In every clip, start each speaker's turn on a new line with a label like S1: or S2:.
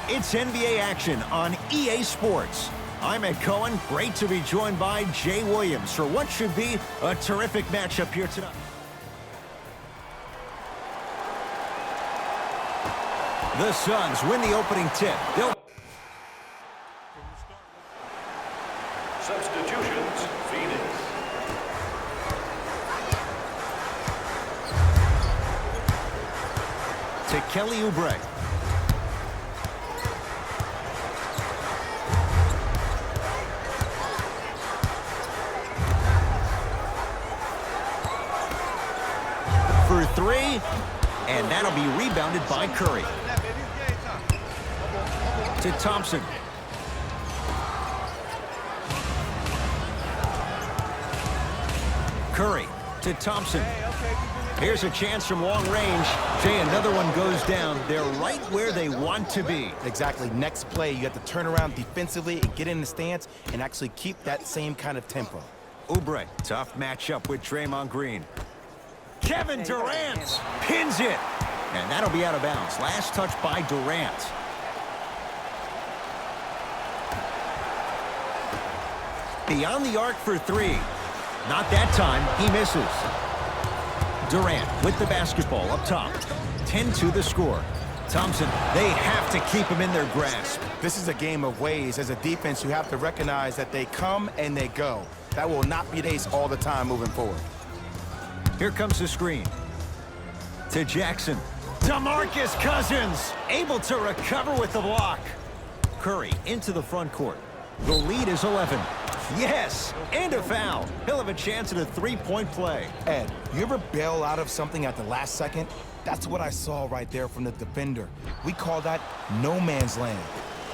S1: It's NBA action on EA Sports. I'm Ed Cohen. Great to be joined by Jay Williams for what should be a terrific matchup here tonight. The Suns win the opening tip.
S2: Substitutions, Phoenix.
S1: To Kelly Oubre. For three, and that'll be rebounded by Curry. To Thompson. Curry to Thompson. Here's a chance from long range. Jay, another one goes down. They're right where they want to be.
S3: Exactly. Next play, you have to turn around defensively and get in the stance and actually keep that same kind of tempo.
S1: Oubre, tough matchup with Draymond Green. Kevin Durant pins it. And that'll be out of bounds. Last touch by Durant. Beyond the arc for three. Not that time. He misses. Durant with the basketball up top. 10-2 the score. Thompson, they have to keep him in their grasp.
S3: This is a game of ways. As a defense, you have to recognize that they come and they go. That will not be the case all the time moving forward.
S1: Here comes the screen. To Jackson. DeMarcus Cousins able to recover with the block. Curry into the front court. The lead is 11. Yes, and a foul. He'll have a chance at a three-point play.
S3: Ed, you ever bail out of something at the last second? That's what I saw right there from the defender. We call that no man's land.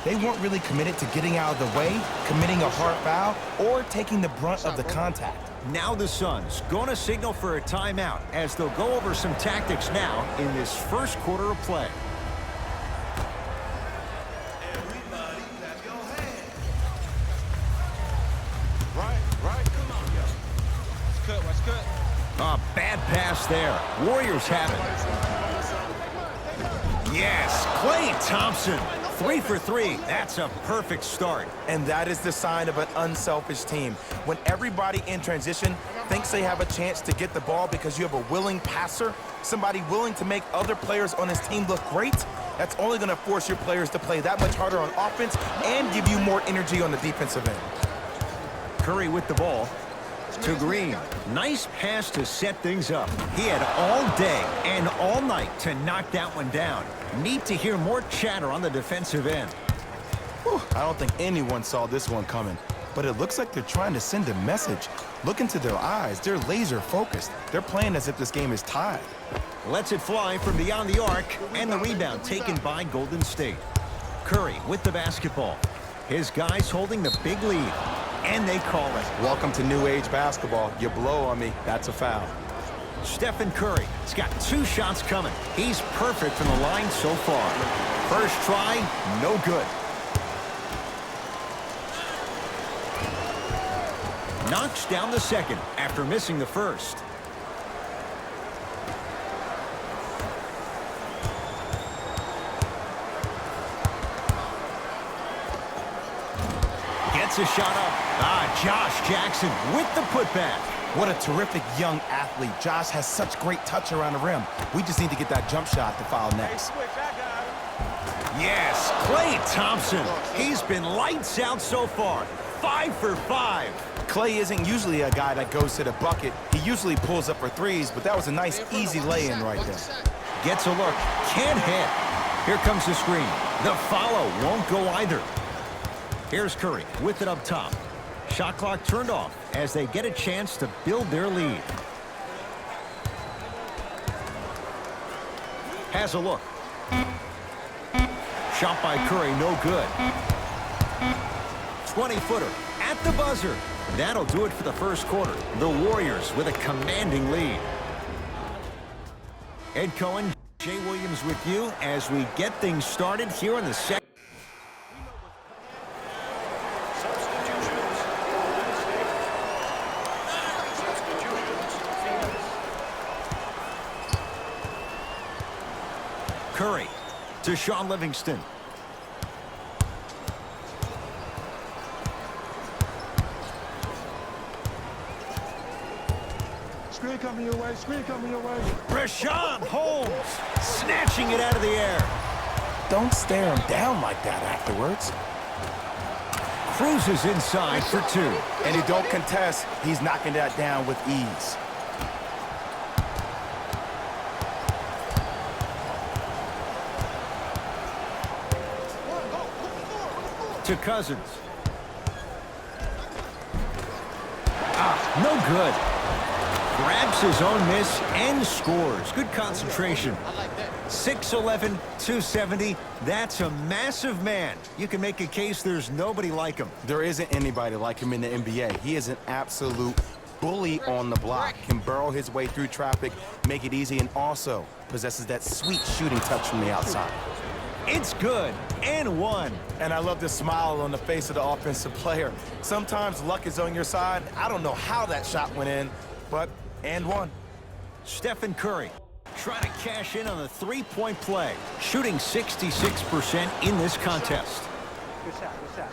S3: They weren't really committed to getting out of the way, committing a hard foul, or taking the brunt of the contact.
S1: Now the Suns going to signal for a timeout as they'll go over some tactics now in this first quarter of play. A bad pass there. Warriors have it. Yes, Klay Thompson. 3 for 3. That's a perfect start.
S3: And that is the sign of an unselfish team. When everybody in transition thinks they have a chance to get the ball because you have a willing passer, somebody willing to make other players on his team look great, that's only going to force your players to play that much harder on offense and give you more energy on the defensive end.
S1: Curry with the ball. To Green. Nice pass to set things up. He had all day and all night to knock that one down. Need to hear more chatter on the defensive end.
S3: Whew, I don't think anyone saw this one coming, but it looks like they're trying to send a message. Look into their eyes. They're laser focused. They're playing as if this game is tied.
S1: Lets it fly from beyond the arc, and the rebound taken by Golden State. Curry with the basketball. His guys holding the big lead. And they call it.
S3: Welcome to new age basketball. You blow on me, that's a foul.
S1: Stephen Curry has got 2 shots coming. He's perfect from the line so far. First try, no good. knocks down the second after missing the first. Gets a shot up. Josh Jackson with the putback.
S3: What a terrific young athlete. Josh has such great touch around the rim. We just need to get that jump shot to foul next.
S1: Yes, Klay Thompson. He's been lights out so far. 5 for 5.
S3: Klay isn't usually a guy that goes to the bucket. He usually pulls up for threes, but that was a nice, easy lay-in right there.
S1: Gets a look. Can't hit. Here comes the screen. The follow won't go either. Here's Curry with it up top. Shot clock turned off as they get a chance to build their lead. Has a look. Shot by Curry, no good. 20-footer at the buzzer. That'll do it for the first quarter. The Warriors with a commanding lead. Ed Cohen, Jay Williams with you as we get things started here in the second. Curry to Shaun Livingston.
S4: Screen coming your way, screen coming your way.
S1: Richaun Holmes snatching it out of the air.
S3: Don't stare him down like that afterwards.
S1: Cruises inside for 2.
S3: And he don't contest. He's knocking that down with ease.
S1: To Cousins. No good. Grabs his own miss and scores. Good concentration. 6'11", 270. That's a massive man. You can make a case there's nobody like him.
S3: There isn't anybody like him in the NBA. He is an absolute bully on the block. Can burrow his way through traffic, make it easy, and also possesses that sweet shooting touch from the outside.
S1: It's good, and 1.
S3: And I love the smile on the face of the offensive player. Sometimes luck is on your side. I don't know how that shot went in, but and 1.
S1: Stephen Curry trying to cash in on the three-point play, shooting 66% in this contest.
S4: Good shot, good shot.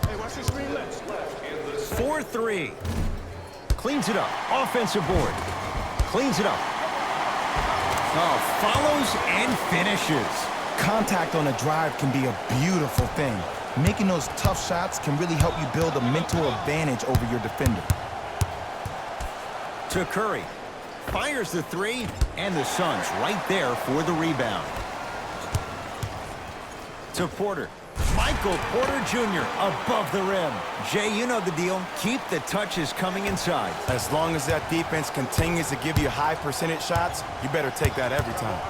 S4: Hey, watch the screen left.
S1: 4-3. Cleans it up. Offensive board. Cleans it up. Oh, follows and finishes.
S3: Contact on a drive can be a beautiful thing. Making those tough shots can really help you build a mental advantage over your defender.
S1: To Curry. Fires the 3, and the Suns right there for the rebound. To Porter. Michael Porter Jr. above the rim. Jay, you know the deal. Keep the touches coming inside.
S3: As long as that defense continues to give you high percentage shots, you better take that every time.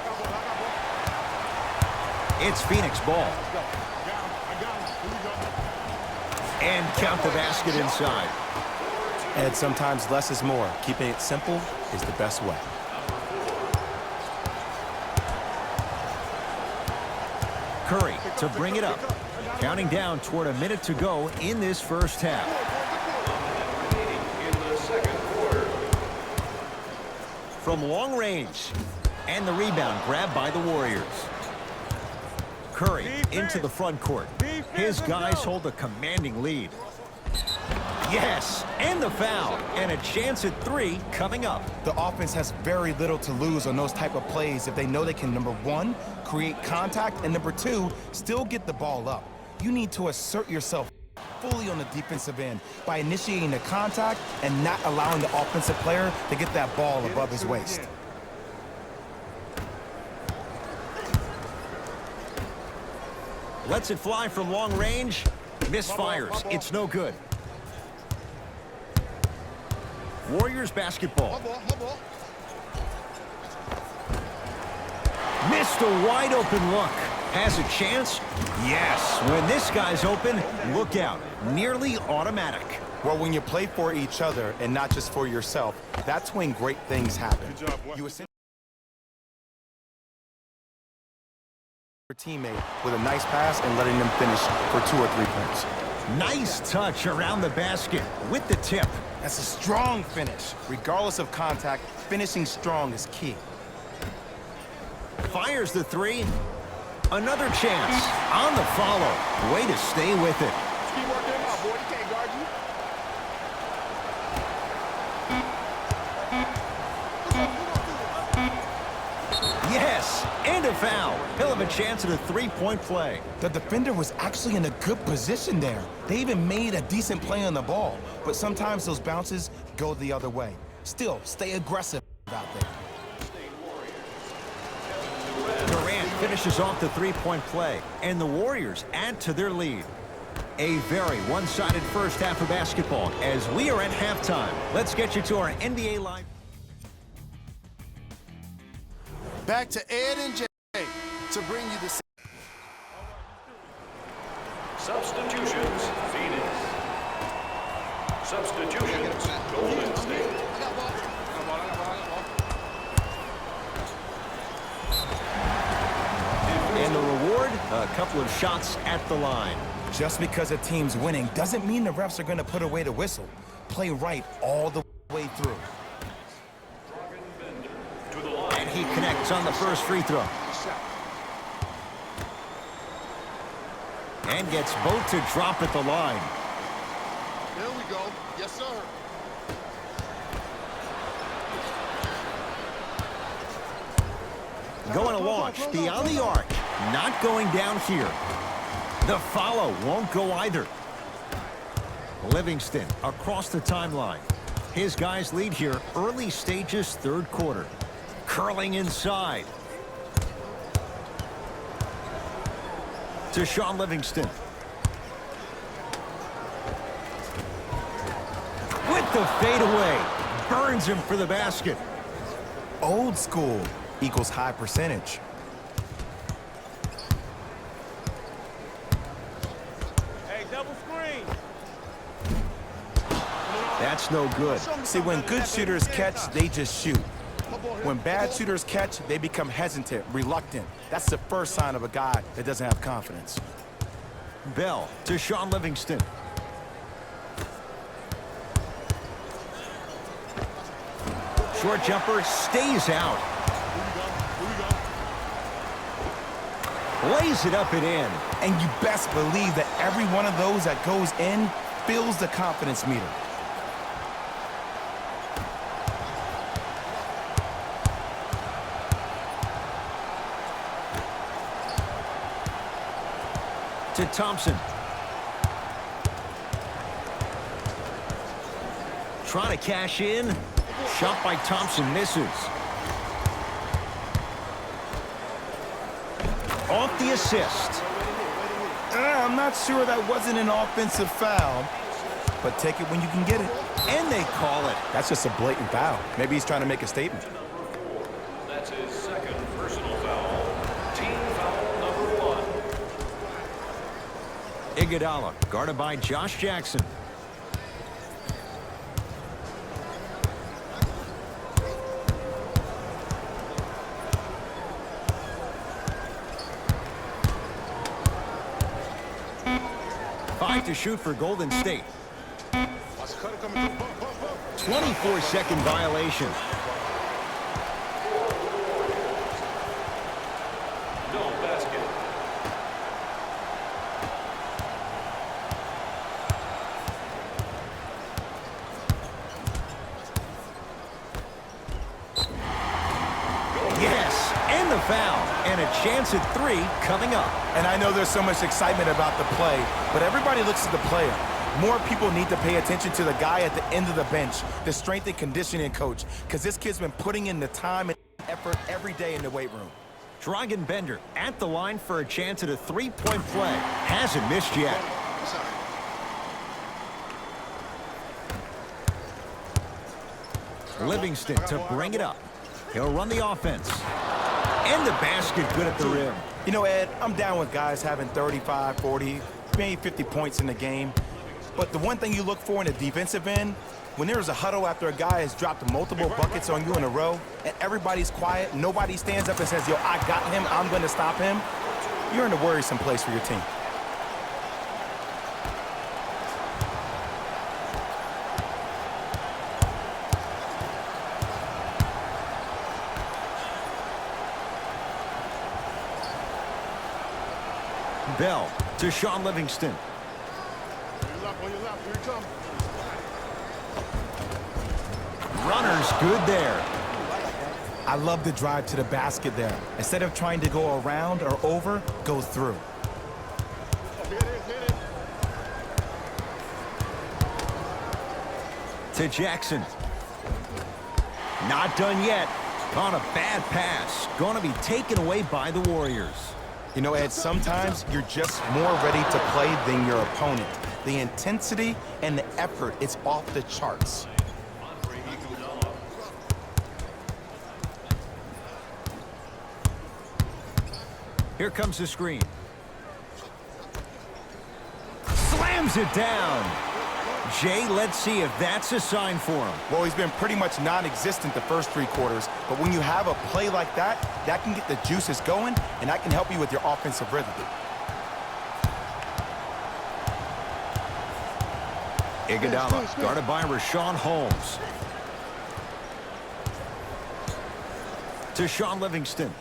S1: It's Phoenix ball. And count the basket inside.
S3: And sometimes less is more. Keeping it simple is the best way.
S1: Curry to bring it up. Counting down toward a minute to go in this first half.
S2: In the second quarter.
S1: From long range. And the rebound grabbed by the Warriors. Curry into the front court. His guys hold a commanding lead. Yes, and the foul. And a chance at 3 coming up.
S3: The offense has very little to lose on those type of plays if they know they can, number 1, create contact, and number 2, still get the ball up. You need to assert yourself fully on the defensive end by initiating the contact and not allowing the offensive player to get that ball above his waist.
S1: Lets it fly from long range. Misfires. It's no good. Warriors basketball. Missed a wide open look. Has a chance? Yes. When this guy's open, look out. Nearly automatic.
S3: Well, when you play for each other and not just for yourself, that's when great things happen. You teammate with a nice pass and letting them finish for 2 or 3 points.
S1: Nice touch around the basket with the tip.
S3: That's a strong finish. Regardless of contact, finishing strong is key.
S1: Fires the three. Another chance on the follow. Way to stay with it.
S4: Keep working him out, boy. He can't guard you.
S1: Yes, and a foul. He'll have a chance at a three-point play.
S3: The defender was actually in a good position there. They even made a decent play on the ball, but sometimes those bounces go the other way. Still, stay aggressive out there.
S1: Durant finishes off the three-point play, and the Warriors add to their lead. A very one-sided first half of basketball as we are at halftime. Let's get you to our NBA Live.
S5: Back to Ed and Jay to bring you the...
S2: Substitutions, Phoenix. Substitutions, Golden State.
S1: And the reward, a couple of shots at the line.
S3: Just because a team's winning doesn't mean the refs are going to put away the whistle. Play right all the way through.
S1: And he connects on the first free throw. And gets both to drop at the line.
S5: There we go. Yes, sir.
S1: Going to launch beyond the arc. Not going down here. The follow won't go either. Livingston across the timeline. His guys lead here early stages, third quarter. Curling inside. To Shaun Livingston. With the fadeaway. Burns him for the basket.
S3: Old school equals high percentage.
S4: Hey, double screen.
S1: That's no good.
S3: See, when good shooters catch, they just shoot. When bad shooters catch, they become hesitant, reluctant. That's the first sign of a guy that doesn't have confidence.
S1: Bell to Shaun Livingston. Short jumper stays out. Lays it up and in.
S3: And you best believe that every one of those that goes in fills the confidence meter.
S1: To Thompson. Trying to cash in. Shot by Thompson misses. Off the assist.
S3: I'm not sure that wasn't an offensive foul, but take it when you can get it.
S1: And they call it.
S3: That's just a blatant foul. Maybe he's trying to make a statement.
S2: That's his second personal foul. Team foul number 1.
S1: Iguodala guarded by Josh Jackson. To shoot for Golden State. 24-second violation.
S2: No basket.
S1: Yes, and the foul. And a chance at 3 coming up.
S3: And I know there's so much excitement about the play, but everybody looks at the player. More people need to pay attention to the guy at the end of the bench, the strength and conditioning coach, because this kid's been putting in the time and effort every day in the weight room.
S1: Dragan Bender at the line for a chance at a three-point play. Hasn't missed yet. Livingston to bring it up. He'll run the offense. And the basket good at the rim.
S3: You know, Ed, I'm down with guys having 35, 40, maybe 50 points in the game. But the one thing you look for in the defensive end, when there's a huddle after a guy has dropped multiple buckets on you in a row, and everybody's quiet, nobody stands up and says, yo, I got him, I'm going to stop him. you're in a worrisome place for your team.
S1: Bell to Sean Livingston.
S4: On your left, here he comes.
S1: Runner's good there.
S3: I love the drive to the basket there. Instead of trying to go around or over, go through.
S4: Hit it.
S1: To Jackson. Not done yet. On a bad pass. Going to be taken away by the Warriors.
S3: You know, Ed, sometimes you're just more ready to play than your opponent. The intensity and the effort is off the charts.
S1: Here comes the screen. Slams it down. Jay, let's see if that's a sign for him.
S3: Well, he's been pretty much non-existent the first 3 quarters, but when you have a play like that, that can get the juices going, and that can help you with your offensive rhythm.
S1: Iguodala guarded by Rashawn Holmes. To Sean Livingston.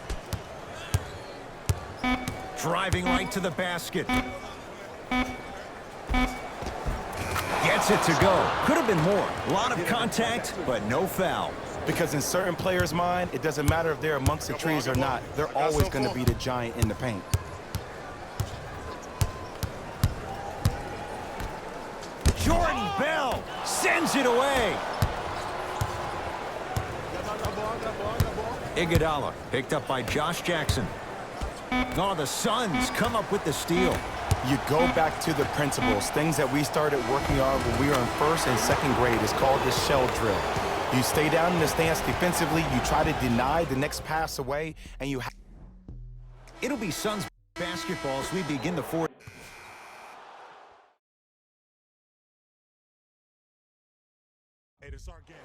S1: Driving right to the basket. Gets it to go. Could have been more. A lot of contact, but no foul.
S3: Because in certain players' mind, it doesn't matter if they're amongst the trees or not. They're always going to be the giant in the paint.
S1: Jordan Bell sends it away. Iguodala picked up by Josh Jackson. Oh, the Suns come up with the steal.
S3: You go back to the principles, things that we started working on when we were in 1st and 2nd grade. It's called the shell drill. You stay down in the stance defensively, you try to deny the next pass away, and you...
S1: It'll be Suns basketball as we begin the 4th.
S4: Hey, this is our game.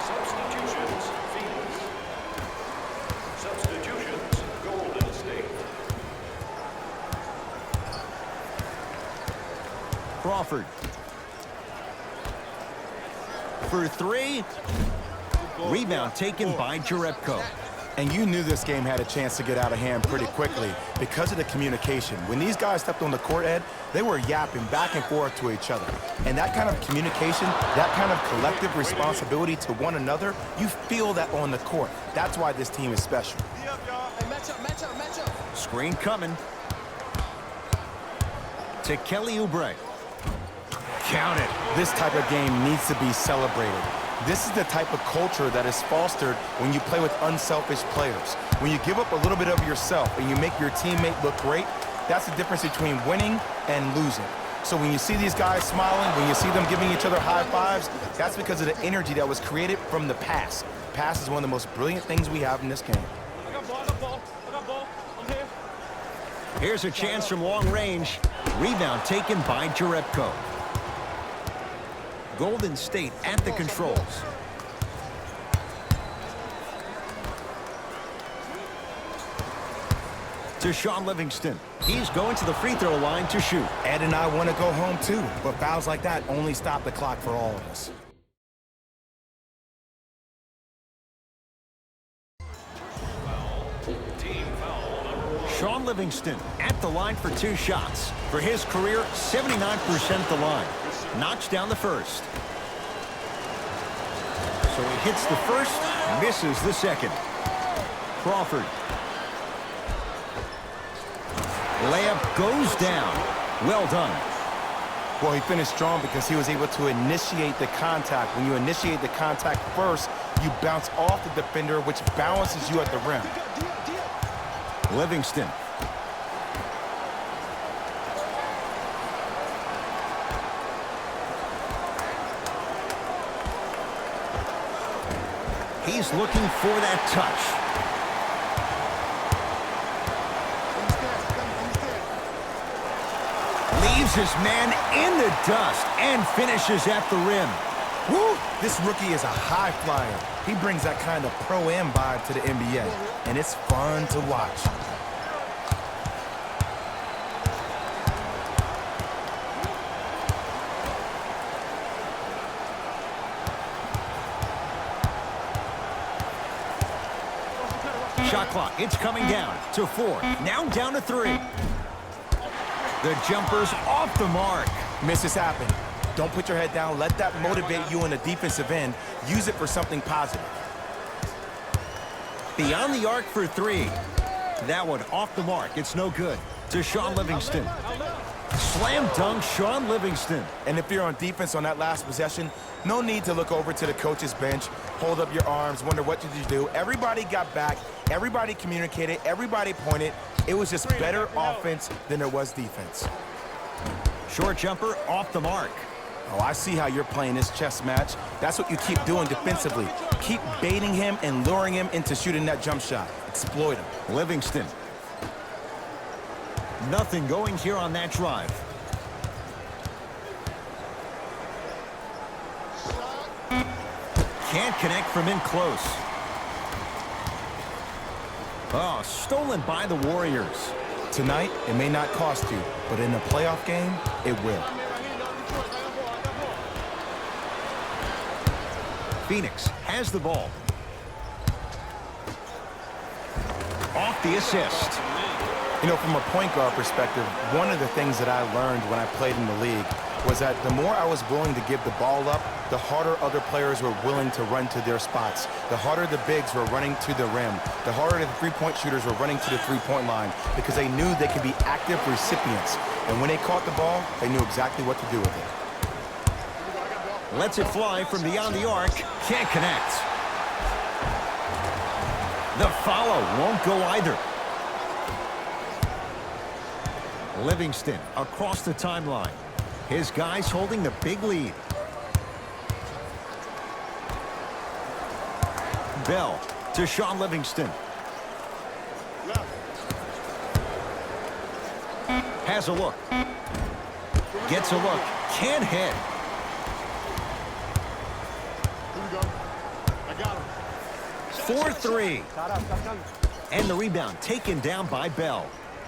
S2: Substitutions, Phoenix. Substitutions, Golden State.
S1: Crawford. For 3. Rebound taken by Jerebko.
S3: And you knew this game had a chance to get out of hand pretty quickly because of the communication. When these guys stepped on the court, Ed, they were yapping back and forth to each other. And that kind of communication, that kind of collective responsibility to one another, you feel that on the court. That's why this team is special.
S4: Match up.
S1: Screen coming. To Kelly Oubre. Count it.
S3: This type of game needs to be celebrated. This is the type of culture that is fostered when you play with unselfish players. When you give up a little bit of yourself and you make your teammate look great, that's the difference between winning and losing. So when you see these guys smiling, when you see them giving each other high fives, that's because of the energy that was created from the pass. Pass is one of the most brilliant things we have in this game.
S4: I got ball. I'm here.
S1: Here's a chance from long range. Rebound taken by Jerebko. Golden State at the controls. To Sean Livingston. He's going to the free throw line to shoot.
S3: Ed and I want to go home too, but fouls like that only stop the clock for all of us.
S2: Team foul number 1.
S1: Sean Livingston at the line for 2 shots. For his career, 79% at the line. Knocks down the first. So he hits the first, misses the second. Crawford. Layup goes down. Well done.
S3: Well, he finished strong because he was able to initiate the contact. When you initiate the contact first, you bounce off the defender, which balances you at the rim.
S1: Livingston. He's looking for that touch. Leaves his man in the dust and finishes at the rim.
S3: Woo! This rookie is a high flyer. He brings that kind of pro-am vibe to the NBA, and it's fun to watch.
S1: Shot clock, it's coming down to 4. Now down to 3. The jumper's off the mark.
S3: Misses happen. Don't put your head down. Let that motivate you in the defensive end. Use it for something positive.
S1: Beyond the arc for 3. That one off the mark. It's no good. To Shaun Livingston. Slam dunk, Shaun Livingston.
S3: And if you're on defense on that last possession, no need to look over to the coach's bench, hold up your arms, wonder what did you do. Everybody got back. Everybody communicated. Everybody pointed. It was just better offense than it was defense.
S1: Short jumper off the mark.
S3: Oh, I see how you're playing this chess match. That's what you keep doing defensively. Keep baiting him and luring him into shooting that jump shot. Exploit him.
S1: Livingston. Nothing going here on that drive. Can't connect from in close. Oh, stolen by the Warriors.
S3: Tonight, it may not cost you, but in a playoff game, it will.
S1: Phoenix has the ball. Off the assist.
S3: You know, from a point guard perspective, one of the things that I learned when I played in the league was that the more I was willing to give the ball up, the harder other players were willing to run to their spots. The harder the bigs were running to the rim. The harder the three-point shooters were running to the three-point line because they knew they could be active recipients. And when they caught the ball, they knew exactly what to do with it.
S1: Lets it fly from beyond the arc. Can't connect. The follow won't go either. Livingston across the timeline. His guys holding the big lead. Bell to Shaun Livingston. Has a look. Gets a look. Can't hit.
S4: Here we go. I got him.
S1: 4-3. And the rebound taken down by Bell.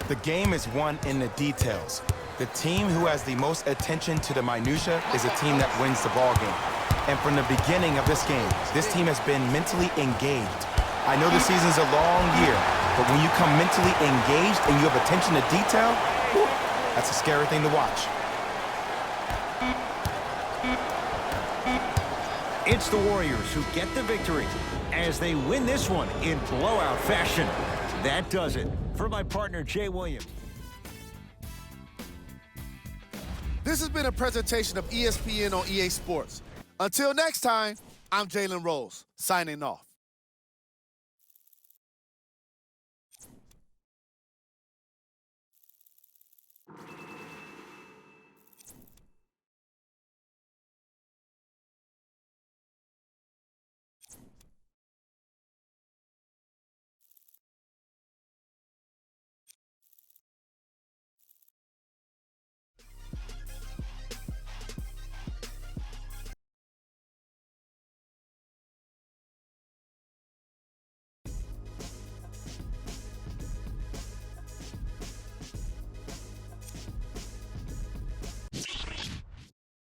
S3: The game is won in the details. The team who has the most attention to the minutia is a team that wins the ball game. And from the beginning of this game, this team has been mentally engaged. I know the season's a long year, but when you come mentally engaged and you have attention to detail, whew, that's a scary thing to watch.
S1: It's the Warriors who get the victory as they win this one in blowout fashion. That does it. For my partner, Jay Williams.
S5: This has been a presentation of ESPN on EA Sports. Until next time, I'm Jalen Rose, signing off.